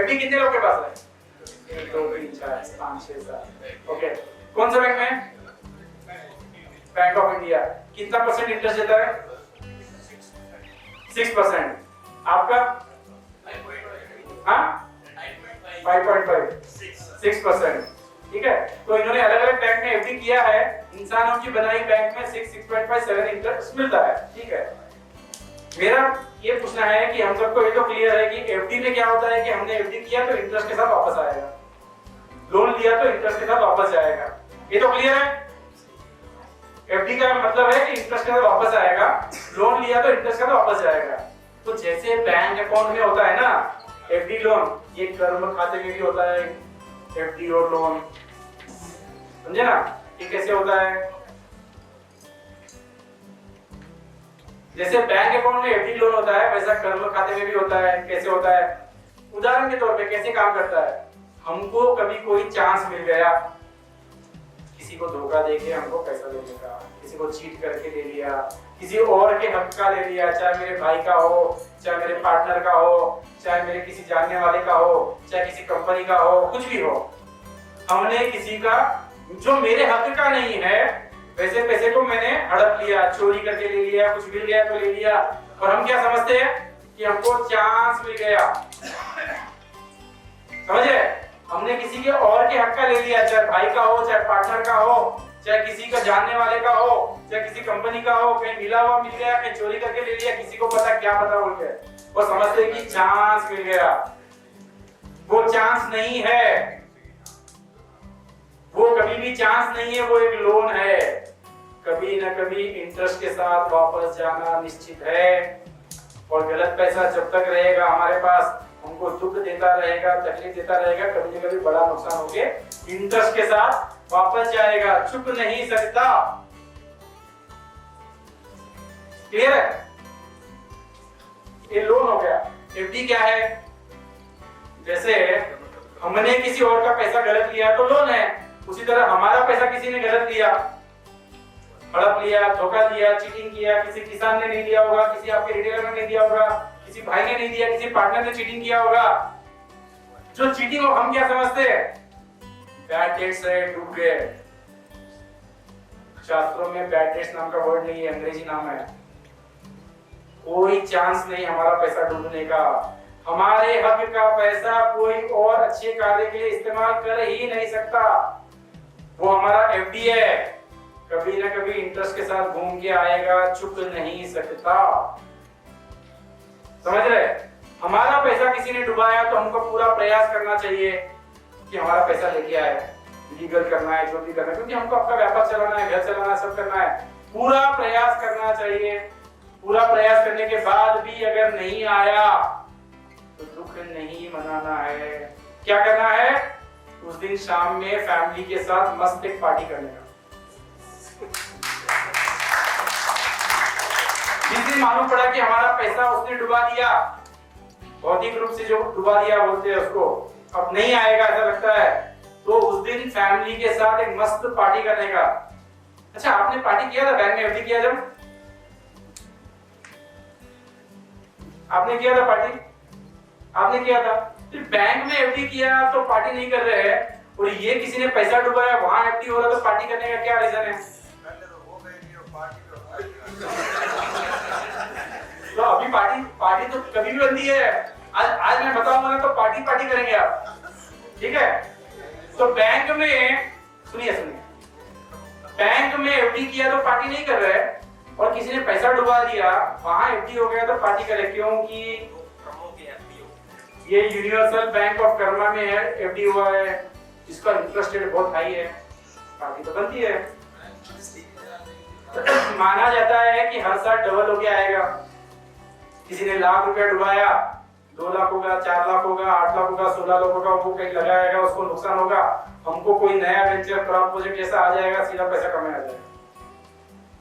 FD कितने लोग के पास है? 1 2 3 4 5 6 7। ओके, कौन सा बैंक में? Bank of India. कितना परसेंट इंटरेस्ट देता है? 6%। आपका? हाँ 5.5 6%। ठीक है, तो इन्होंने अलग अलग बैंक में एफडी किया है, इंसानों की बनाई बैंक में 6.57 इंटरेस्ट मिलता है। ठीक है, मेरा ये पूछना है कि हम सबको ये तो क्लियर है कि एफडी में क्या होता है कि हमने एफडी किया तो इंटरेस्ट के साथ वापस आएगा, लोन लिया तो इंटरेस्ट के साथ वापस जाएगा, ये तो क्लियर है। एफडी का मतलब है कि इंटरेस्ट के साथ वापस आएगा, लोन लिया तो इंटरेस्ट के साथ वापस जाएगा। तो जैसे बैंक अकाउंट में होता है ना एफडी लोन, ये कर्म खाते में भी होता है एफडी और लोन, समझे ना? ये कैसे होता है? जैसे बैंक अकाउंट में एफडी लोन होता है वैसा कर्म खाते में भी होता है। कैसे होता है? उदाहरण के तौर पे कैसे काम करता है? हमको कभी कोई चांस मिल गया, किसी को धोखा देके हमको पैसा लेने का, किसी को चीट करके ले लिया, किसी और के हक का ले लिया, चाहे मेरे भाई का हो, चाहे मेरे पार्टनर का हो, चाहे मेरे किसी जानने वाले का हो, चाहे किसी कंपनी का हो, कुछ भी हो, हमने किसी का जो मेरे हक का नहीं है वैसे पैसे को मैंने हड़प लिया, चोरी करके ले लिया, कुछ मिल गया तो ले लिया, और हम क्या समझते हैं कि हमको चांस मिल गया। समझे? हमने किसी के और के हक का ले लिया, चाहे भाई का हो, चाहे पार्टनर का हो, चाहे किसी का जानने वाले का हो, चाहे किसी कंपनी का हो, कहीं मिला हुआ मिल गया, कहीं चोरी करके ले लिया, किसी को पता क्या पता बोल के, और समझते कि चांस मिल गया। वो चांस नहीं है, वो कभी भी चांस नहीं है, वो एक लोन है। कभी ना कभी इंटरेस्ट के साथ वापस जाना निश्चित है, और गलत पैसा जब तक रहेगा हमारे पास हमको दुख देता रहेगा, तकलीफ देता रहेगा, कभी ना कभी बड़ा नुकसान होके इंटरेस्ट के साथ वापस जाएगा, चुप नहीं सकता। क्लियर है? ये लोन हो गया। एफडी क्या है? जैसे हमने किसी और का पैसा गलत लिया तो लोन है, उसी तरह हमारा पैसा किसी ने गलत लिया, हड़प लिया, धोखा दिया, चीटिंग किया, किसी किसान ने नहीं दिया होगा, किसी आपके रिटेलर ने नहीं दिया होगा, किसी भाई ने नहीं दिया, किसी पार्टनर ने चीटिंग किया होगा। जो चीटिंग हो हम क्या समझते हैं? बैड डेट्स है, डूब गए। शास्त्रों में बैड डेट्स नाम का वर्ड नहीं है, अंग्रेजी नाम है। कोई चांस नहीं हमारा पैसा डूबने का। हमारे हक का पैसा कोई और अच्छे कार्य के लिए इस्तेमाल कर ही नहीं सकता। वो हमारा एफडी है, कभी ना कभी इंटरेस्ट के साथ घूम के आएगा, चुप नहीं सकता। समझ रहे? हमारा पैसा किसी ने डुबाया तो हमको पूरा प्रयास करना चाहिए कि हमारा पैसा लेके आए, लीगल करना है, जो भी करना है, क्योंकि हमको अपना व्यापार चलाना है, घर चलाना है, सब करना है। पूरा प्रयास करना चाहिए। पूरा प्रयास करने के बाद भी अगर नहीं आया तो दुख नहीं मनाना है। क्या करना है? उस दिन शाम में फैमिली के साथ मस्त एक पार्टी करने का। जिस दिन मालूम पड़ा कि हमारा पैसा उसने डुबा दिया, भौतिक रूप से जो डुबा दिया बोलते हैं उसको, अब नहीं आएगा ऐसा लगता है, तो उस दिन फैमिली के साथ एक मस्त पार्टी करने का। अच्छा, आपने पार्टी किया था बैंक में एफडी किया जब? आपने किया था पार्टी? आपने किया था? तो बैंक में एफडी किया तो पार्टी नहीं कर रहे हैं, और ये किसी ने पैसा डुबाया वहां एफडी हो रहा तो पार्टी करने का क्या रीजन है? तो अभी पार्टी तो कभी भी बनती है। आज मैं बताऊंगा ना तो पार्टी करेंगे आप, ठीक है? तो बैंक में सुनिए, बैंक में एफडी किया तो पार्टी नहीं कर रहे, और किसी ने पैसा डुबा दिया वहां एफडी हो गया तो पार्टी करे, क्योंकि ये यूनिवर्सल बैंक ऑफ कर्मा में है, एफडी हुआ है, जिसका इंटरेस्ट रेट बहुत हाई है, पार्टी तो बनती है। माना जाता है कि हर साल डबल होके आएगा। किसी ने लाख रुपया डुबाया, 2 लाख होगा, 4 लाख होगा, 8 लाख होगा, 16 लाख होगा, वो कहीं लगाएगा, उसको नुकसान होगा, हमको कोई नया वेंचर प्रोजेक्ट ऐसा आ जाएगा, सीधा पैसा कमाया आ जाएगा,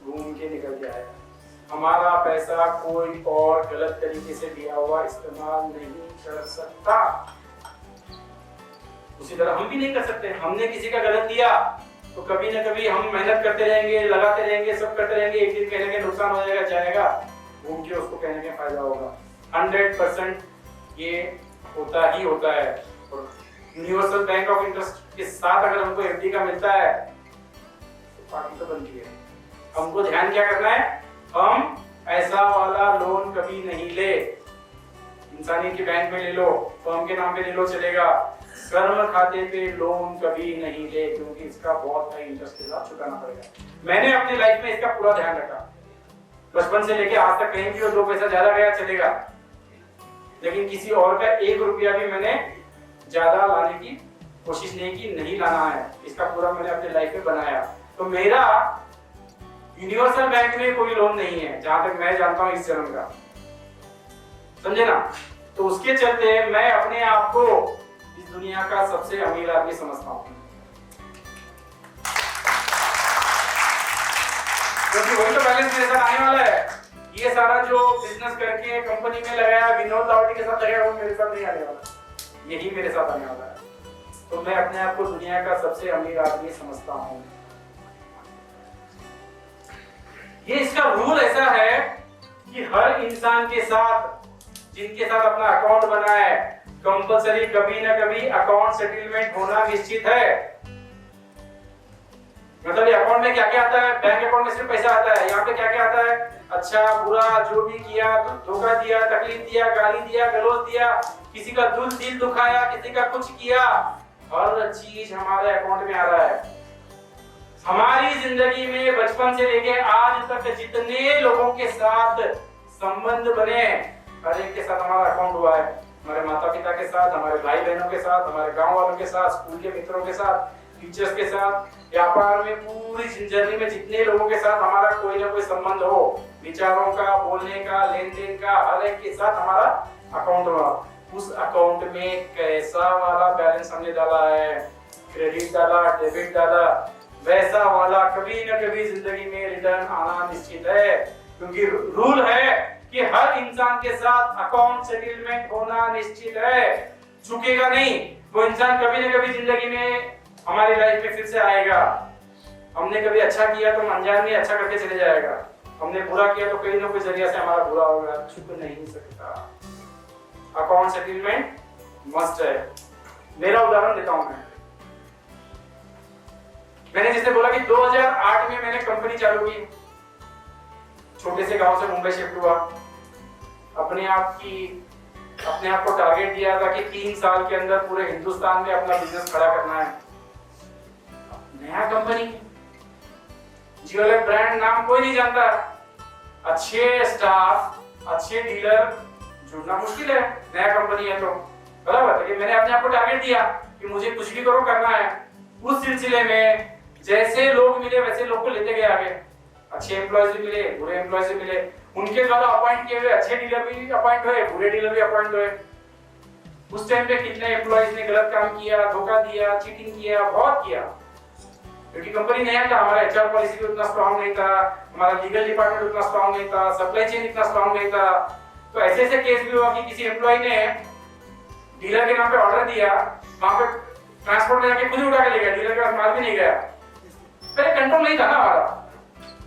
घूम के निकल जाएगा। हमारा पैसा कोई और गलत तरीके से दिया हुआ इस्तेमाल नहीं कर सकता। उसी तरह हम भी नहीं कर सकते। हमने किसी का गलत दिया तो कभी ना कभी हम मेहनत करते रहेंगे, लगाते रहेंगे, सब करते रहेंगे, एक दिन कहने के नुकसान हो जाएगा, घूम के उसको कहने के फायदा होगा। 100% ये होता ही होता है। और यूनिवर्सल बैंक ऑफ इंटरेस्ट के साथ अगर हमको एफडी का मिलता है तो पार्टी तो बनती है। हमको ध्यान क्या करना है, हम ऐसा वाला लोन कभी नहीं ले। इंसानी के बैंक में ले लो, फर्म के नाम पे ले लो चलेगा, कर्म खाते पे लोन कभी नहीं ले, क्योंकि इसका बहुत हाई इंटरेस्ट के साथ चुकाना पड़ेगा। मैंने अपनी लाइफ में इसका पूरा ध्यान रखा, बचपन से लेके आज तक कहीं भी 2 पैसा ज्यादा गया चलेगा, लेकिन किसी और का 1 रुपया भी मैंने ज्यादा लाने की कोशिश नहीं की, नहीं लाना है। इसका पूरा मैंने अपनी लाइफ में बनाया। तो मेरा यूनिवर्सल बैंक में कोई लोन नहीं है जहां तक मैं जानता हूं इस जन्म का, समझे ना। तो उसके चलते मैं अपने आप को इस दुनिया का सबसे अमीर आदमी समझता हूं, क्योंकि वही तो बैलेंस मेरे साथ आने वाला है। ये सारा जो बिजनेस करके कंपनी में लगाया, विनोद लावटी के साथ लगाया, वो मेरे साथ नहीं आने वाला, यही मेरे साथ आने वाला है। तो मैं अपने आप को दुनिया का सबसे अमीर आदमी समझता हूं। ये इसका रूल ऐसा है कि हर इंसान के साथ, जिनके साथ अपना अकाउंट बना है, कंपलसरी कभी ना कभी अकाउंट सेटलमेंट होना निश्चित है। मतलब ये अकाउंट में क्या क्या आता है, बैंक अकाउंट में सिर्फ पैसा आता है, यहाँ पे क्या क्या आता है, अच्छा बुरा जो भी किया, धोखा दिया, तकलीफ दिया, गाली दिया, गलौज दिया, किसी का दिल दुखाया, किसी का कुछ किया, हर चीज हमारे अकाउंट में आ रहा है। हमारी जिंदगी में बचपन से लेके आज तक जितने लोगों के साथ संबंध बने, हर एक के साथ हमारा अकाउंट हुआ है। हमारे माता पिता के साथ, हमारे भाई बहनों के साथ, हमारे गांव वालों के साथ, स्कूल के मित्रों के साथ, टीचर्स के साथ, व्यापार में, पूरी जर्नी में जितने लोगों के साथ हमारा कोई ना कोई संबंध हो, विचारों का, बोलने का, लेन देन का, हर एक के साथ हमारा अकाउंट हुआ। उस अकाउंट में कैसा वाला बैलेंस हमने डाला है, क्रेडिट डाला, डेबिट डाला, वैसा वाला कभी ना कभी जिंदगी में रिटर्न आना निश्चित है। क्योंकि रूल है कि हर इंसान के साथ अकाउंट सेटलमेंट होना निश्चित है, झुकेगा नहीं। वो इंसान कभी ना कभी जिंदगी में हमारी लाइफ में फिर से आएगा। हमने कभी अच्छा किया तो अनजान में अच्छा करके चले जाएगा, हमने बुरा किया तो कहीं ना कोई जरिया से हमारा बुरा होगा, छुप नहीं सकता। अकाउंट सेटलमेंट मस्ट है। मेरा उदाहरण देता हूं मैंने जैसे बोला कि 2008 में मैंने कंपनी चालू की, छोटे से गांव से मुंबई शिफ्ट हुआ। अपने आप को टारगेट दिया था कि 3 साल के अंदर पूरे हिंदुस्तान में अपना बिजनेस खड़ा करना है। नया कंपनी, जियोलैब ब्रांड नाम कोई नहीं जानता, अच्छे स्टाफ, अच्छे डीलर जुड़ना मुश्किल है, नया कंपनी है तो, बराबर। लेकिन मैंने अपने आप को टारगेट दिया कि मुझे कुछ भी करो करना है। उस सिलसिले में जैसे लोग मिले वैसे लोग को लेते गए आगे। अच्छे एम्प्लॉयज भी मिले, बुरे एम्प्लॉयज भी मिले, उनके द्वारा अपॉइंट किए हुए अच्छे डीलर भी अपॉइंट हुए, बुरे डीलर भी अपॉइंट हुए। उस टाइम पे कितने एम्प्लॉयज ने गलत काम किया, धोखा दिया, चीटिंग किया, बहुत किया, क्योंकि कंपनी नया था, हमारा एचआर पॉलिसी भी उतना स्ट्रांग नहीं था, हमारा लीगल डिपार्टमेंट उतना स्ट्रांग नहीं था, सप्लाई चेन इतना स्ट्रांग नहीं था। तो ऐसे ऐसे केस भी हुआ कि किसी एम्प्लॉय ने डीलर के नाम पे ऑर्डर दिया, वहां पे ट्रांसपोर्ट में जाके खुद ही उठा के ले गया, डीलर के पास माल भी नहीं गया। पहले कंट्रोल नहीं था ना हमारा।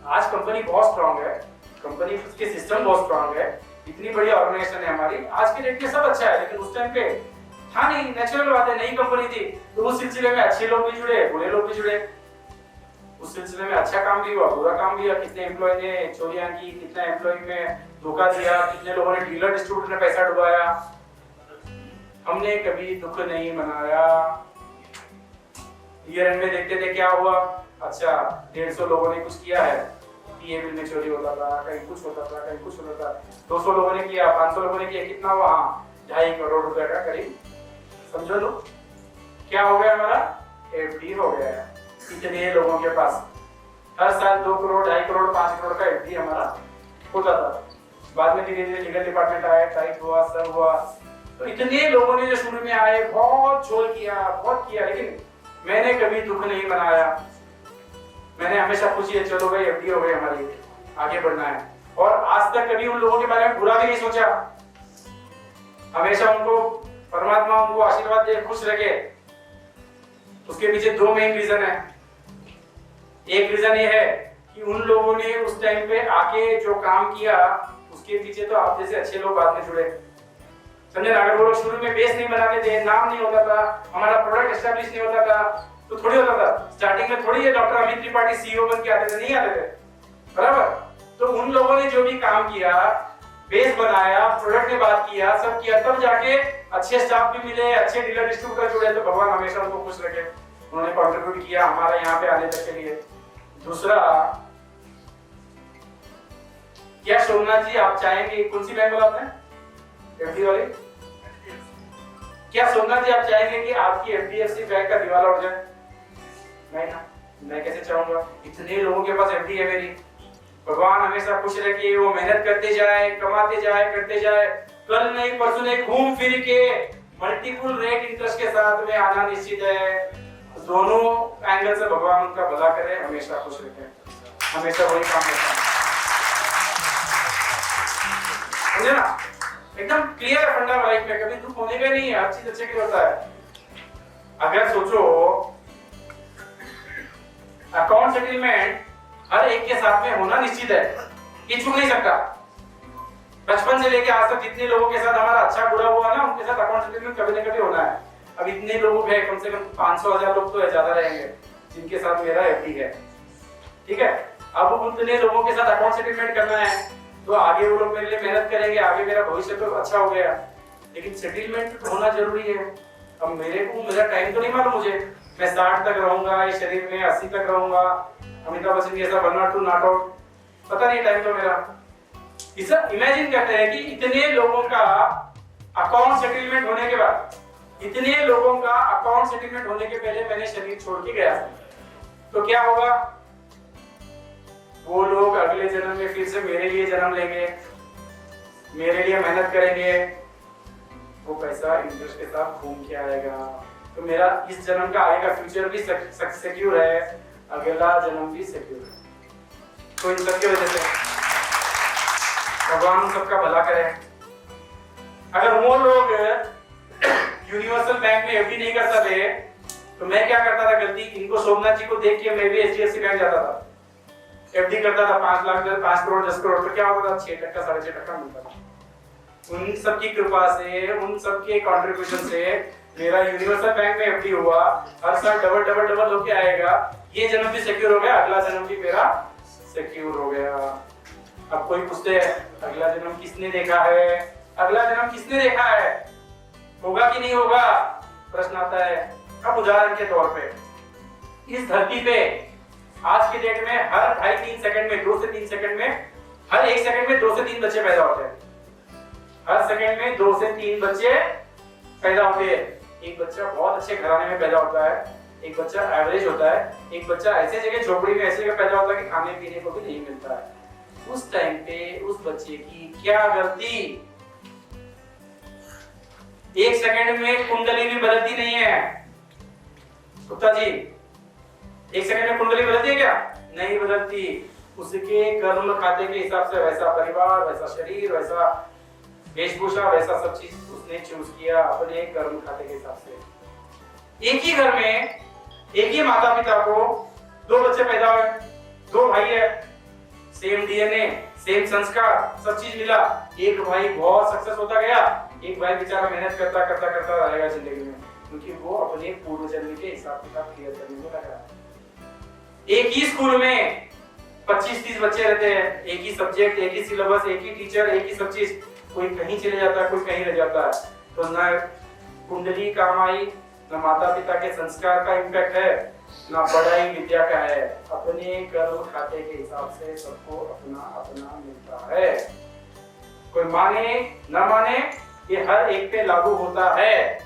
आज कंपनी बहुत स्ट्रांग है, कंपनी के सिस्टम बहुत स्ट्रांग है, इतनी बड़ी ऑर्गेनाइजेशन है हमारी। आज के डेट में सब अच्छा है, लेकिन उस टाइम पे था नहीं, नेचुरल बात है, नई कंपनी थी। तो उस सिलसिले में अच्छे लोग भी जुड़े, बुरे लोग भी जुड़े। उस सिलसिले में अच्छा काम भी हुआ, बुरा काम भी हुआ। कितने एम्प्लॉय ने चोरियां की, कितने एम्प्लॉय में धोखा दिया, कितने लोगों ने डीलर डिस्ट्रीब्यूटर ने पैसा डुबाया। हमने कभी दुख नहीं मनाया। ईयर एंड में देखते थे क्या हुआ, अच्छा 150 लोगों ने कुछ किया है, पीए बिल में चोरी होता था, कहीं कुछ होता था, कहीं कुछ होता था। 200 लोगों ने किया, 500 लोगों ने किया, कितना हुआ, 2.5 करोड़ रुपए का करीब, समझो लो क्या हो गया, हमारा एफडी हो गया है। इतने लोगों के पास हर साल 2 करोड़, 2.5 करोड़, 5 करोड़ का एफडी हमारा होता था। बाद में धीरे धीरे लीगल डिपार्टमेंट आया, टाइप हुआ, सब हुआ। तो इतने लोगों ने जो शुरू में आए, बहुत झोल किया, बहुत किया, लेकिन मैंने कभी दुख नहीं मनाया। मैंने हमेशा पूछी, चलो भाई एफडी हो गई हमारी, आगे बढ़ना है। और आज तक कभी उन लोगों के बारे में बुरा भी नहीं सोचा। हमेशा उनको परमात्मा उनको आशीर्वाद दे, खुश रखे। उसके पीछे 2 मेन रीजन है। एक रीजन ये है कि उन लोगों ने उस टाइम पे आके जो काम किया, उसके पीछे तो आप जैसे अच्छे लोग बाद में जुड़े। समझे ना? अगर वो लोग शुरू में बेस नहीं बनाते थे, नाम नहीं होता था, हमारा प्रोडक्ट एस्टेब्लिश नहीं होता था, तो थोड़ी होता था। स्टार्टिंग में थोड़ी ये डॉक्टर अमित त्रिपाठी सीईओ बन के आते थे, नहीं आते थे, बराबर? तो उन लोगों ने जो भी काम किया, बेस बनाया, प्रोडक्ट ने बात किया, सब किया, तब जाके अच्छे स्टाफ भी मिले, अच्छे डीलर डिस्ट्रीब्यूटर जुड़े, तो भगवान हमेशा उनको खुश रखे। उन्होंने कंट्रीब्यूट किया हमारे यहाँ पे आने तक के लिए। दूसरा, क्या सोमनाथ जी आप चाहेंगे, कौन सी बैंक बोला आपने? एफडी वाली? क्या सोमनाथ जी आप चाहेंगे कि आपकी एफडीएफसी बैंक का दिवाला उठ जाए? नहीं ना, मैं कैसे चाहूंगा? इतने लोगों के पास एफडी है मेरी। भगवान हमेशा खुश रखे, वो मेहनत करते जाए, कमाते जाए, करते जाए, कल नहीं परसों नहीं घूम फिर के मल्टीपल रेट इंटरेस्ट के साथ में आना निश्चित है। दोनों एंगल से भगवान उनका भला करे, हमेशा खुश रखे, हमेशा वही काम करता है, समझे ना? एकदम क्लियर है फंडा लाइफ में, कभी दुख होने का नहीं है, हर चीज अच्छे के लिए होता है। अगर सोचो अकाउंट सेटलमेंट हर एक के साथ में होना निश्चित है, ये छूट नहीं सकता। बचपन से लेके आज तक जितने लोगों के साथ हमारा अच्छा बुरा हुआ ना, उनके साथ अकाउंट सेटलमेंट कभी ना कभी होना है। अब इतने लोग हैं, कम से कम 500-1000 लोग तो ज्यादा रहेंगे जिनके साथ मेरा एफडी है, ठीक है? अब उतने लोगों के साथ अकाउंट सेटलमेंट करना है, तो आगे वो लोग मेरे लिए मेहनत करेंगे, आगे मेरा भविष्य तो अच्छा हो गया, लेकिन सेटलमेंट होना जरूरी है। अब मेरे को मेरा टाइम तो नहीं मालूम, मुझे मैं 60 तक रहूंगा इस शरीर में, 80 तक रहूंगा, अमिताभ बच्चन जैसा बनना टू नॉट आउट, पता नहीं टाइम तो मेरा। इसे इमेजिन करते हैं कि इतने लोगों का अकाउंट सेटलमेंट होने के बाद, इतने लोगों का अकाउंट सेटलमेंट होने के पहले मैंने शरीर छोड़ के गया, तो क्या होगा? वो लोग अगले जन्म में फिर से मेरे लिए जन्म लेंगे, मेरे लिए मेहनत करेंगे, वो पैसा इंटरेस्ट के साथ घूम के आएगा, तो मेरा इस जन्म का आएगा फ्यूचर भी सिक्योर है, अगला जन्म भी सिक्योर है। तो इन सबकी वजह से भगवान सबका भला करे। अगर वो लोग यूनिवर्सल बैंक में एफडी नहीं करता थे, तो मैं क्या करता था गलती, इनको सोमनाथ जी को देख के मैं भी एचडीएफसी बैंक जाता था, एफडी करता था 5 लाख 5 करोड़ 10 करोड़, तो क्या होता था? 6% 6.5% मिलता था। उन सबकी कृपा से, उन सबके कंट्रीब्यूशन से मेरा यूनिवर्सल बैंक में एफडी हुआ, हर साल डबल डबल डबल होके आएगा, ये जन्म भी सिक्योर हो गया, अगला जन्म भी मेरा सिक्योर हो गया। अब कोई पूछते है अगला जन्म किसने देखा है, अगला जन्म किसने देखा है, होगा कि नहीं होगा, प्रश्न आता है। अब उदाहरण के तौर पे इस धरती पे आज के डेट में हर 2.5-3 सेकंड में, 2 से 3 सेकंड में, हर 1 सेकंड में 2 से 3 बच्चे पैदा होते हैं, हर सेकंड में 2 से 3 बच्चे पैदा होते हैं। एक बच्चा बहुत अच्छे घराने में पैदा होता है, एक बच्चा एवरेज होता है, एक बच्चा ऐसे जगह झोपड़ी में ऐसे जगह पैदा होता है कि खाने पीने को भी नहीं मिलता है। उस टाइम पे उस बच्चे की क्या गलती? 1 सेकंड में कुंडली भी बदलती नहीं है गुप्ता जी, 1 सेकंड में कुंडली बदलती है क्या? नहीं बदलती। उसके कर्म खाते के हिसाब से वैसा परिवार, वैसा शरीर, वैसा वेशभूषा, वैसा सब चीज उसने चूज किया अपने कर्म खाते के हिसाब से। एक ही घर में एक ही माता पिता को 2 बच्चे पैदा हुए, 2 भाई है, सेम डीएनए, सेम संस्कार, सब चीज मिला, एक भाई बहुत सक्सेस होता गया, एक भाई बेचारा मेहनत करता करता करता रहेगा जिंदगी में, क्योंकि वो अपने पूर्व जन्म के हिसाब किताब क्लियर करने में लगा। एक ही स्कूल में 25-30 बच्चे रहते हैं, एक ही सब्जेक्ट, एक ही सिलेबस, एक ही टीचर, एक ही सब चीज, कोई कहीं चले जाता है, कोई कहीं रह जाता है, तो न कुंडली काम आई, न माता पिता के संस्कार का इम्पैक्ट है, ना पढ़ाई विद्या का है, अपने कर्म खाते के हिसाब से सबको अपना अपना मिलता है। कोई माने न माने, ये हर एक पे लागू होता है,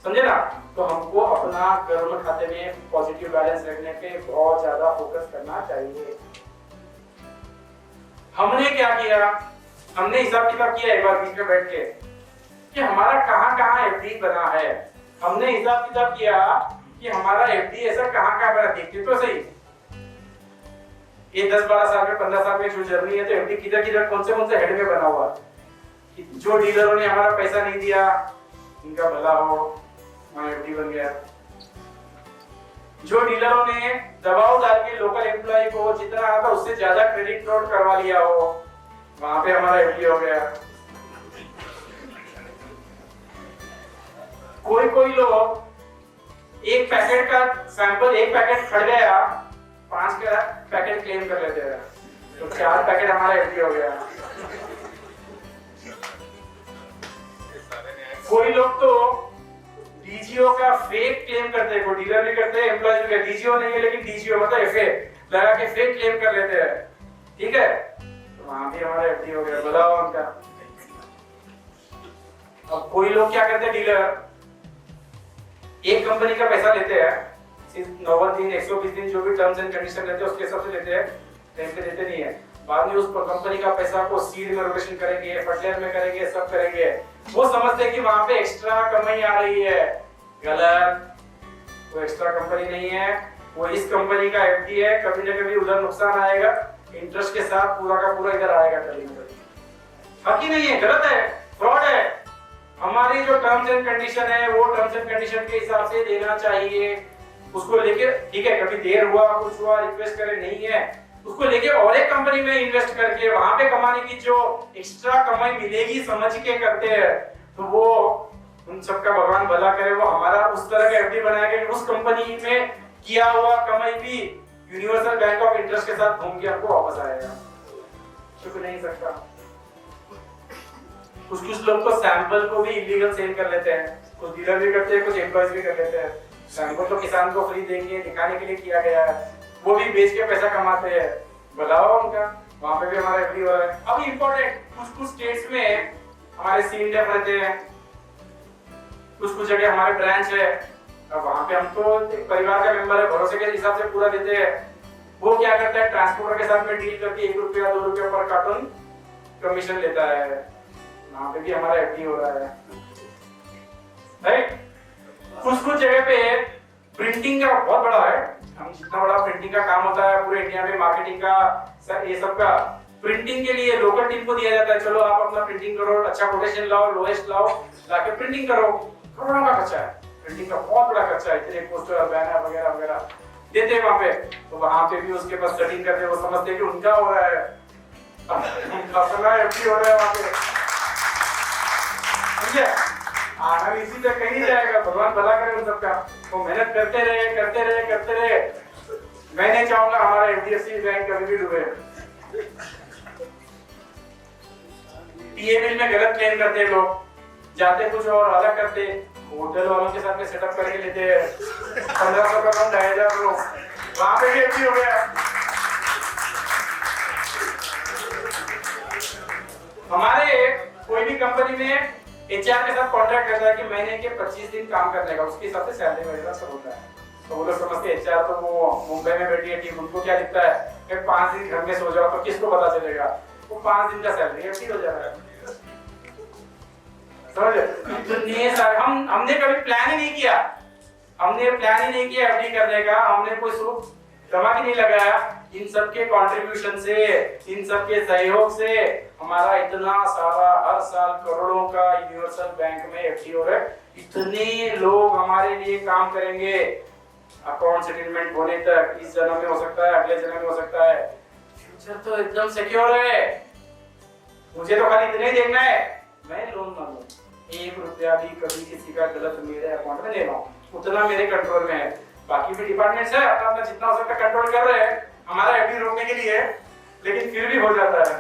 समझे ना? तो हमको अपना कर्म खाते में पॉजिटिव बैलेंस रखने पे बहुत ज्यादा फोकस करना चाहिए। हमने क्या किया? हमने हिसाब किताब किया एक बार बीच में बैठ के कि हमारा कहाँ एफडी बना है। हमने हिसाब किताब किया कि हमारा एफडी ऐसा कहाँ बना, देखते तो सही। ये 10-12 साल में, 15 साल में जो जर्नी है, तो एफडी किधर कौन से हेड में बना हुआ। जो डीलरों ने हमारा पैसा नहीं दिया, इनका भला हो, वहां एफडी बन गया। जो डीलरों ने दबाव डाल के लोकल एम्प्लॉय को जितना आता उससे ज्यादा क्रेडिट नोट करवा लिया हो, वहां पे हमारा एफडी हो गया। कोई कोई लोग एक पैकेट का सैंपल, एक पैकेट फट गया, 5 का पैकेट क्लेम कर लेते हैं, तो 4 पैकेट हमारा एफडी हो गया। कोई लोग तो डीजीओ का फेक क्लेम करते हैं, कोई डीलर भी करते हैं, एम्प्लॉय भी करते हैं, डीजीओ नहीं है लेकिन डीजीओ मतलब एफए लगा के फेक क्लेम कर लेते हैं, ठीक है, तो वहां भी हमारा एफडी हो गया, बताओ उनका। अब कोई लोग क्या करते हैं, डीलर एक कंपनी का पैसा लेते हैं, 90 दिन 120 दिन जो भी टर्म्स एंड कंडीशन रहते हैं उसके हिसाब से लेते हैं, टाइम पे देते नहीं है, बाद में उस कंपनी का पैसा को सीड में रोटेशन करेंगे, फर्टिलाइजर में करेंगे, सब करेंगे, वो समझते हैं कि वहां पे एक्स्ट्रा कमाई आ रही है, गलत, वो एक्स्ट्रा कंपनी नहीं है, वो इस कंपनी का एफडी है, कभी ना कभी उधर नुकसान आएगा, इंटरेस्ट के साथ पूरा का पूरा इधर आएगा कभी ना कभी, बाकी नहीं है, गलत है, फ्रॉड है। हमारी जो टर्म्स एंड कंडीशन है वो टर्म्स एंड कंडीशन के हिसाब से देना चाहिए, उसको लेके ठीक है, कभी देर हुआ, कुछ हुआ, रिक्वेस्ट करे, नहीं है, उसको लेके और एक कंपनी में इन्वेस्ट करके वहां पे कमाने की जो एक्स्ट्रा कमाई मिलेगी समझ के करते हैं, तो वो उन सबका भगवान भला करे, वो हमारा उस तरह का एफडी बनाएगा कि उस कंपनी में किया हुआ कमाई भी यूनिवर्सल बैंक ऑफ इंटरेस्ट के साथ घूम के आपको वापस आएगा, चुप नहीं सकता। कुछ लोग तो सैंपल को भी इलीगल सेल कर लेते हैं, कुछ डीलर भी करते हैं, कुछ एम्प्लॉयज भी कर लेते हैं, सैंपल तो किसान को फ्री देंगे, दिखाने के लिए किया गया है, वो भी बेच के पैसा कमाते हैं, बताओ उनका, वहां पे भी हमारा एफडी हो रहा है। अब इंपॉर्टेंट, कुछ स्टेट्स में हमारे सीएमडीएफ रहते हैं, कुछ जगह हमारे ब्रांच है, अब वहां पे हम तो एक परिवार का मेंबर है, भरोसे के हिसाब से पूरा देते हैं, वो क्या करता है, ट्रांसपोर्टर के साथ में डील करके 1 रुपया 2 रुपया पर कार्टून कमीशन लेता है, वहां पे भी हमारा एफडी हो रहा है, राइट। कुछ जगह पे प्रिंटिंग का बहुत बड़ा है, हम जितना बड़ा प्रिंटिंग का काम होता है पूरे इंडिया में, मार्केटिंग का ये सब का, प्रिंटिंग के लिए लोकल टीम को दिया जाता है, चलो आप अपना प्रिंटिंग करो, अच्छा कोटेशन लाओ, लोएस्ट लाओ, लाके प्रिंटिंग करो, करोड़ों का खर्चा है, प्रिंटिंग का बहुत बड़ा खर्चा है, इतने पोस्टर बैनर वगैरह वगैरह देते हैं वहां पे, तो वहां पे भी उसके पास सेटिंग करते हैं, वो समझते हैं कि उनका हो रहा है, अपना एफडी हो रहा है वहां पे, समझे, आना इसी तक कहीं जाएगा, भगवान भला करे उन सबका, वो मेहनत करते रहे करते रहे करते रहे, मैं नहीं चाहूंगा हमारा एचडीएफसी बैंक कभी भी डूबे। टीए बिल में गलत क्लेम करते हैं लोग, जाते कुछ और अलग करते, होटल वालों के साथ में सेटअप करके लेते हैं, 1500 का कम 2000 लोग, वहां पे भी एफडी हो गया। हमारे कोई भी कंपनी में एचआर के साथ कॉन्ट्रैक्ट करता है कि महीने के 25 दिन काम करने का, उसके हिसाब से सैलरी वगैरह सब होता है, तो वो लोग समझते हैं एचआर तो वो मुंबई में बैठी है टीम, उनको क्या दिखता है कि 5 दिन घर में सो जाओ तो किसको पता चलेगा, वो 5 दिन का सैलरी एफडी हो जा रहा है, समझे। इतने सारे हमने कभी प्लान ही नहीं किया, हमने प्लान ही नहीं किया एफडी करने का, हमने कोई सूद दिमाग ही नहीं लगाया, इन सब के कंट्रीब्यूशन से, इन सब के सहयोग से हमारा इतना सारा हर साल करोड़ों का यूनिवर्सल बैंक में एफडी हो रहा है, इतने लोग हमारे लिए काम करेंगे, अकाउंट सेटलमेंट होने तक, इस जन्म में हो सकता है, अगले जन्म में हो सकता है, फ्यूचर तो एकदम सिक्योर है, मुझे तो खाली इतना ही देखना है, मैं लोन ना लूं, 1 रुपया भी कभी किसी का गलत मेरे अकाउंट में ले लाऊं, उतना मेरे कंट्रोल में है, बाकी भी डिपार्टमेंट्स है अपना जितना हो सकता है कंट्रोल कर रहे हैं हमारा एफडी रोकने के लिए, लेकिन फिर भी हो जाता है।